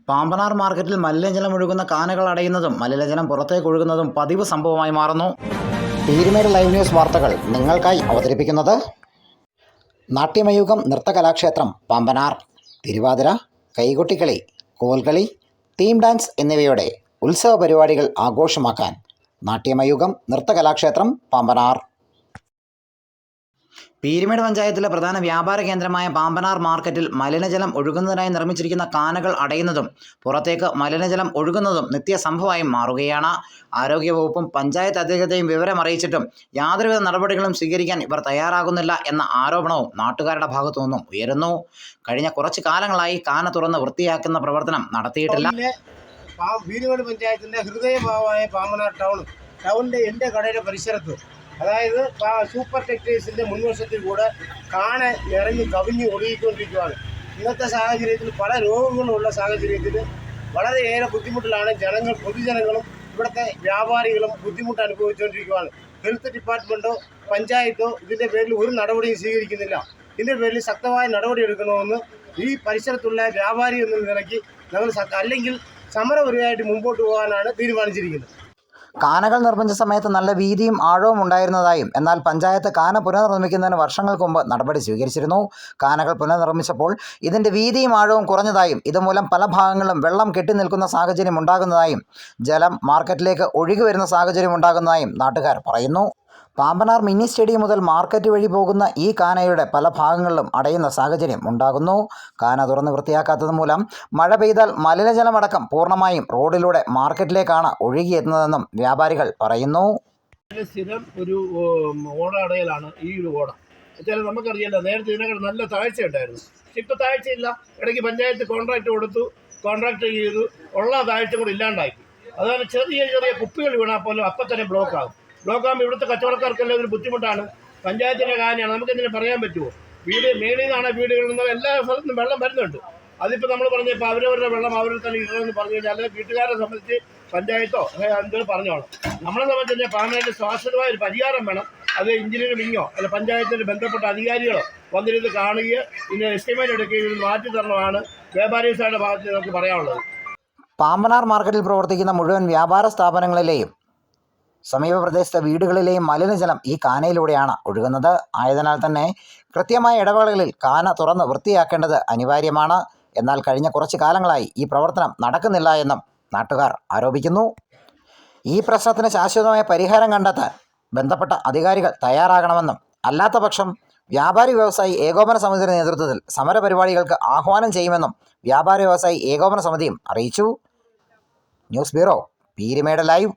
പാമ്പനാർ മാർക്കറ്റിൽ മലിനജലം ഒഴുകുന്ന കാനകൾ അടയുന്നതും മലിനജലം പുറത്തേക്ക് ഒഴുകുന്നതും പതിവ് സംഭവമായി മാറുന്നു. പീരുമേട് ലൈവ് ന്യൂസ് വാർത്തകൾ നിങ്ങൾക്കായി അവതരിപ്പിക്കുന്നത് നാട്യമയൂഖം നൃത്തകലാക്ഷേത്രം പാമ്പനാർ. തിരുവാതിര, കൈകൊട്ടിക്കളി, കോൽകളി, തീം ഡാൻസ് എന്നിവയുടെ ഉത്സവ പരിപാടികൾ ആഘോഷമാക്കാൻ നാട്യമയൂഖം നൃത്തകലാക്ഷേത്രം പാമ്പനാർ. പീരുമേട് പഞ്ചായത്തിലെ പ്രധാന വ്യാപാര കേന്ദ്രമായ പാമ്പനാർ മാർക്കറ്റിൽ മലിനജലം ഒഴുകുന്നതിനായി നിർമ്മിച്ചിരിക്കുന്ന കാനകൾ അടയുന്നതും പുറത്തേക്ക് മലിനജലം ഒഴുകുന്നതും നിത്യസംഭവമായി മാറുകയാണ്. ആരോഗ്യവകുപ്പും പഞ്ചായത്ത് അധികൃതരെയും വിവരമറിയിച്ചിട്ടും യാതൊരുവിധ നടപടികളും സ്വീകരിക്കാൻ ഇവർ തയ്യാറാകുന്നില്ല എന്ന ആരോപണവും നാട്ടുകാരുടെ ഭാഗത്തു നിന്നും ഉയരുന്നു. കഴിഞ്ഞ കുറച്ചു കാലങ്ങളായി കാന തുറന്ന് വൃത്തിയാക്കുന്ന പ്രവർത്തനം നടത്തിയിട്ടില്ല. പീരുമേട് പഞ്ചായത്തിൻ്റെ ഹൃദയഭാഗമായ പാമ്പനാർ ടൗണിൻ്റെ എൻ്റെ കടയുടെ പരിസരത്ത്, അതായത് സൂപ്പർ ടെക്സ്റ്റൈൽസിൻ്റെ മുൻവശത്തിൽ കൂടെ കാന നിറഞ്ഞ് കവിഞ്ഞ് ഒഴുകിക്കൊണ്ടിരിക്കുകയാണ്. ഇന്നത്തെ സാഹചര്യത്തിൽ പല രോഗങ്ങളുള്ള സാഹചര്യത്തിൽ വളരെയേറെ ബുദ്ധിമുട്ടിലാണ് പൊതുജനങ്ങളും ഇവിടുത്തെ വ്യാപാരികളും ബുദ്ധിമുട്ട് അനുഭവിച്ചുകൊണ്ടിരിക്കുകയാണ്. ഹെൽത്ത് ഡിപ്പാർട്ട്മെൻറ്റോ പഞ്ചായത്തോ ഇതിൻ്റെ പേരിൽ ഒരു നടപടിയും സ്വീകരിക്കുന്നില്ല. ഇതിൻ്റെ പേരിൽ ശക്തമായ നടപടി എടുക്കണമെന്ന് ഈ പരിസരത്തുള്ള വ്യാപാരി എന്ന നിലയ്ക്ക് ഞങ്ങൾ അല്ലെങ്കിൽ സമരപരമായിട്ട് മുമ്പോട്ട് പോകാനാണ് തീരുമാനിച്ചിരിക്കുന്നത്. കാനകൾ നിർമ്മിച്ച സമയത്ത് നല്ല വീതിയും ആഴവും ഉണ്ടായിരുന്നതായും എന്നാൽ പഞ്ചായത്ത് കാന പുനർനിർമ്മിക്കുന്നതിന് വർഷങ്ങൾക്ക് മുമ്പ് നടപടി സ്വീകരിച്ചിരുന്നു. കാനകൾ പുനർനിർമ്മിച്ചപ്പോൾ ഇതിൻ്റെ വീതിയും ആഴവും കുറഞ്ഞതായും ഇതുമൂലം പല ഭാഗങ്ങളിലും വെള്ളം കെട്ടി നിൽക്കുന്ന സാഹചര്യം ഉണ്ടാകുന്നതായും ജലം മാർക്കറ്റിലേക്ക് ഒഴുകി വരുന്ന സാഹചര്യം ഉണ്ടാകുന്നതായും നാട്ടുകാർ പറയുന്നു. പാമ്പനാർ മിനി സ്റ്റേഡിയം മുതൽ മാർക്കറ്റ് വഴി പോകുന്ന ഈ കാനയുടെ പല ഭാഗങ്ങളിലും അടയുന്ന സാഹചര്യം ഉണ്ടാകുന്നു. കാന തുറന്ന് വൃത്തിയാക്കാത്തത് മൂലം മഴ പെയ്താൽ മലിനജലമടക്കം പൂർണ്ണമായും റോഡിലൂടെ മാർക്കറ്റിലേക്കാണ് ഒഴുകിയെത്തുന്നതെന്നും വ്യാപാരികൾ പറയുന്നു. സ്ഥിരം ഒരു ഓടടയിലാണ് ഈ ഒരു ഓട. വെച്ചാൽ നമുക്കറിയാലോ, നേരത്തെ ഇതിനൊക്കെ നല്ല താഴ്ച ഉണ്ടായിരുന്നു. ഇപ്പോൾ താഴ്ചയില്ല. ഇടയ്ക്ക് പഞ്ചായത്ത് കോൺട്രാക്ട് കൊടുത്തു, കോൺട്രാക്ട് ചെയ്തു, ഉള്ള താഴ്ച കൂടി ഇല്ലാണ്ടാക്കി. അതുപോലെ ചെറിയ ചെറിയ കുപ്പികൾ വീണാൽ പോലും അപ്പം തന്നെ ബ്ലോക്കാകും. ബ്ലോക്കാകുമ്പോൾ ഇവിടുത്തെ കച്ചവടക്കാർക്കെല്ലാം ഒരു ബുദ്ധിമുട്ടാണ്. പഞ്ചായത്തിൻ്റെ കാര്യമാണ്, നമുക്കെന്തിനു പറയാൻ പറ്റുമോ? മേളിൽ നിന്നാണ് വീടുകളിൽ നിന്ന് എല്ലാ സ്ഥലത്തും വെള്ളം വരുന്നുണ്ട്. അതിപ്പോൾ നമ്മൾ പറഞ്ഞപ്പോൾ അവരവരുടെ വെള്ളം അവരിൽ തന്നെ ഇടണമെന്ന് പറഞ്ഞു കഴിഞ്ഞാൽ അല്ലെങ്കിൽ വീട്ടുകാരെ സംബന്ധിച്ച് പഞ്ചായത്തോ എന്തെങ്കിലും പറഞ്ഞോളാം. നമ്മളെ സംബന്ധിച്ച് കഴിഞ്ഞാൽ പാമ്പനായിട്ട് ശാശ്വതമായ ഒരു പരിഹാരം വേണം. അത് എഞ്ചിനീയറിംഗോ അല്ല പഞ്ചായത്തിൻ്റെ ബന്ധപ്പെട്ട അധികാരികളോ വന്നിരുന്ന് കാണുകയോ ഇതിന് എസ്റ്റിമേറ്റ് എടുക്കുകയോ ഇത് മാറ്റി തരണമാണ് വ്യാപാരീസാരുടെ ഭാഗത്ത് നമുക്ക് പറയാനുള്ളത്. പാമ്പനാർ മാർക്കറ്റിൽ പ്രവർത്തിക്കുന്ന മുഴുവൻ വ്യാപാര സ്ഥാപനങ്ങളിലെയും സമീപ പ്രദേശത്തെ വീടുകളിലെയും മലിനജലം ഈ കാനയിലൂടെയാണ് ഒഴുകുന്നത്. ആയതിനാൽ തന്നെ കൃത്യമായ ഇടവേളകളിൽ കാന തുറന്ന് വൃത്തിയാക്കേണ്ടത് അനിവാര്യമാണ്. എന്നാൽ കഴിഞ്ഞ കുറച്ച് കാലങ്ങളായി ഈ പ്രവർത്തനം നടക്കുന്നില്ല എന്നും നാട്ടുകാർ ആരോപിക്കുന്നു. ഈ പ്രശ്നത്തിന് ശാശ്വതമായ പരിഹാരം കണ്ടെത്താൻ ബന്ധപ്പെട്ട അധികാരികൾ തയ്യാറാകണമെന്നും അല്ലാത്ത പക്ഷം വ്യാപാരി വ്യവസായി ഏകോപന സമിതിയുടെ നേതൃത്വത്തിൽ സമരപരിപാടികൾക്ക് ആഹ്വാനം ചെയ്യുമെന്നും വ്യാപാരി വ്യവസായി ഏകോപന സമിതിയും അറിയിച്ചു. News bureau, Peermade live.